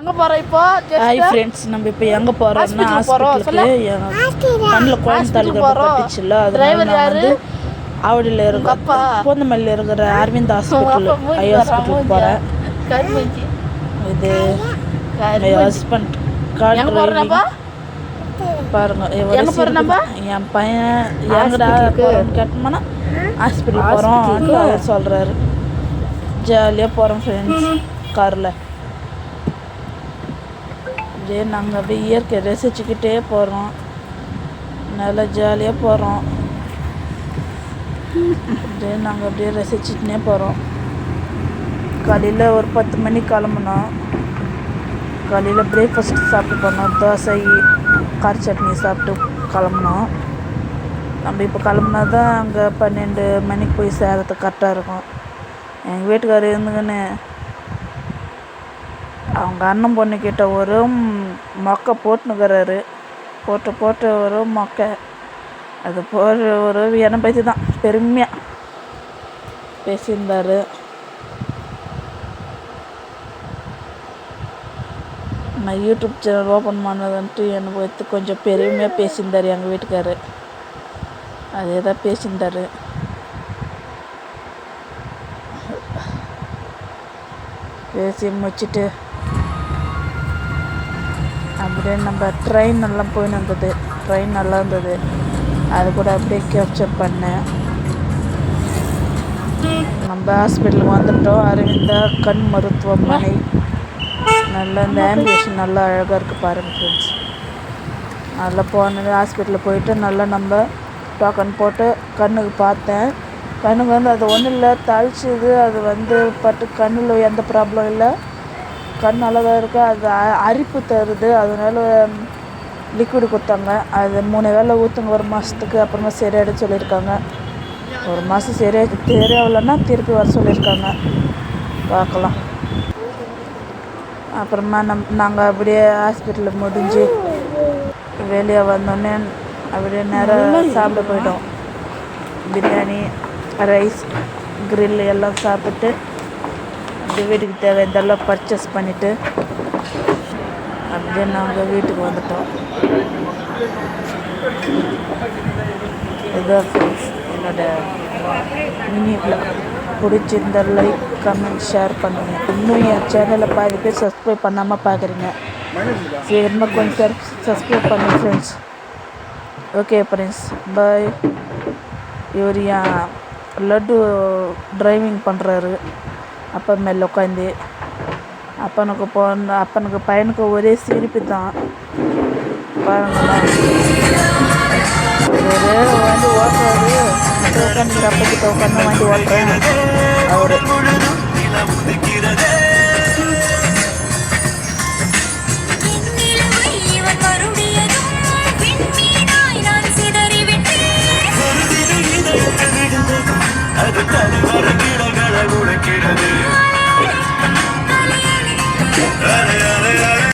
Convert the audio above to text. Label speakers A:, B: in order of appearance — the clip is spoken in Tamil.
A: எங்க போறோம் இப்போ?
B: ஹாய் ஃப்ரெண்ட்ஸ், நம்ம இப்போ எங்கே போகிறோம்னா ஹாஸ்பிட்டலுக்கு. கண்ணில் குழந்தை பட்டுச்சுல்ல, அதனால நான் வந்து ஆவடியில் இருக்க பூந்தமல்லியில் இருக்கிற அரவிந்த் ஹாஸ்பிட்டல் ஐ ஹாஸ்பிட்டலுக்கு போகிறேன். இது என் ஹஸ்பண்ட் கார் பாருங்க. என் பையன் எங்கடா போகிறோன்னு கேட்டோம்னா ஹாஸ்பிட்டல் போகிறோம் அவர் சொல்கிறாரு. ஜாலியாக போகிறோம் ஃப்ரெண்ட்ஸ் காரில். அப்படியே நாங்கள் அப்படியே இயற்கை ரசிச்சுக்கிட்டே போகிறோம். நல்லா ஜாலியாக போகிறோம். அப்படியே நாங்கள் அப்படியே ரசிச்சுக்கிட்டே போகிறோம். காலையில் ஒரு 10 மணிக்கு கிளம்புனோம். காலையில் பிரேக்ஃபாஸ்ட் சாப்பிட்டு போனோம். தோசை கார சட்னி சாப்பிட்டு கிளம்புனோம். நம்ம இப்போ கிளம்புனா தான் அங்கே 12 மணிக்கு போய் சேரத்துக்கு கரெக்டாக இருக்கும். எங்கள் வீட்டுக்காரர் இருந்துங்கன்னு அவங்க அண்ணன் பொண்ணுக்கிட்ட ஒரு மொக்கை போட்டுனுக்கிறாரு. போட்டு ஒரு மொக்கை அது போடுற ஒரு என்னை பற்றி தான் பெருமையாக பேசியிருந்தார். நான் யூடியூப் சேனல் ஓப்பன் பண்ணதுன்ட்டு என்னை பற்றி கொஞ்சம் பெருமையாக பேசியிருந்தார் எங்கள் வீட்டுக்காரர். அதே தான் பேசியிருந்தார். பேசி முடிச்சுட்டு அப்படியே நம்ம ட்ரெயின் நல்லா போயின்னு இருந்தது. ட்ரெயின் நல்லா இருந்தது. அது கூட அப்படியே கேப்சர் பண்ணேன். நம்ம ஹாஸ்பிட்டலுக்கு வந்துட்டோம். அரவிந்தா கண் மருத்துவமனை. நல்லா இந்த ஆம்பியேஷன் நல்லா அழகாக இருக்குது பாருங்கள் ஃப்ரெண்ட்ஸ். நல்லா போனது ஹாஸ்பிட்டலில் போயிட்டு நல்லா நம்ம டோக்கன் போட்டு கண்ணுக்கு பார்த்தேன். கண்ணுக்கு வந்து அது ஒன்றும் இல்லை, தழிச்சுது. அது வந்து பட்டு கண்ணில் எந்த ப்ராப்ளம் இல்லை, கண் நல்லா தான் இருக்குது. அது அரிப்பு தருது. அதனால லிக்விடு கொடுத்தாங்க. அது 3 வேளை ஊற்றுங்க 1 மாதத்துக்கு, அப்புறமா சரியாயிடுன்னு சொல்லியிருக்காங்க. 1 மாதம் சரியாகலைன்னா திருப்பி வர சொல்லியிருக்காங்க. பார்க்கலாம். அப்புறமா நாங்கள் அப்படியே ஹாஸ்பிட்டலில் முடிஞ்சு வெளியே வந்தோடனே அப்படியே நேராக சாப்பிட போயிட்டோம். பிரியாணி, ரைஸ், கிரில் எல்லாம் சாப்பிட்டு அப்படியே வீட்டுக்கு தேவையானதெல்லாம் பர்ச்சேஸ் பண்ணிவிட்டு அப்படியே நாங்கள் வீட்டுக்கு வந்துட்டோம். இதுதான் ஃப்ரெண்ட்ஸ் என்னோட மினி வ்ளாக். பிடிச்சிருந்த லைக், கமெண்ட், ஷேர் பண்ணுங்கள். இன்னும் என் சேனலை பாதி பேர் சப்ஸ்கிரைப் பண்ணாமல் பார்க்குறீங்க. சீக்கிரமாக கொஞ்சம் சப்ஸ்கிரைப் பண்ணுங்கள் ஃப்ரெண்ட்ஸ். ஓகே ஃப்ரெண்ட்ஸ், பாய். இவர் என் லட்டு டிரைவிங் பண்ணுறாரு. அப்பா மேலே உட்காந்து அப்பனுக்கு பையனுக்கு ஒரே சிரிப்பு தான் பாருங்களேன். ஒரே வண்டி ஓட்டுறாரு. உட்காந்துக்கிற அப்பக்கிட்ட உட்காந்து வண்டி ஓட்டுறேன் அவரு. அது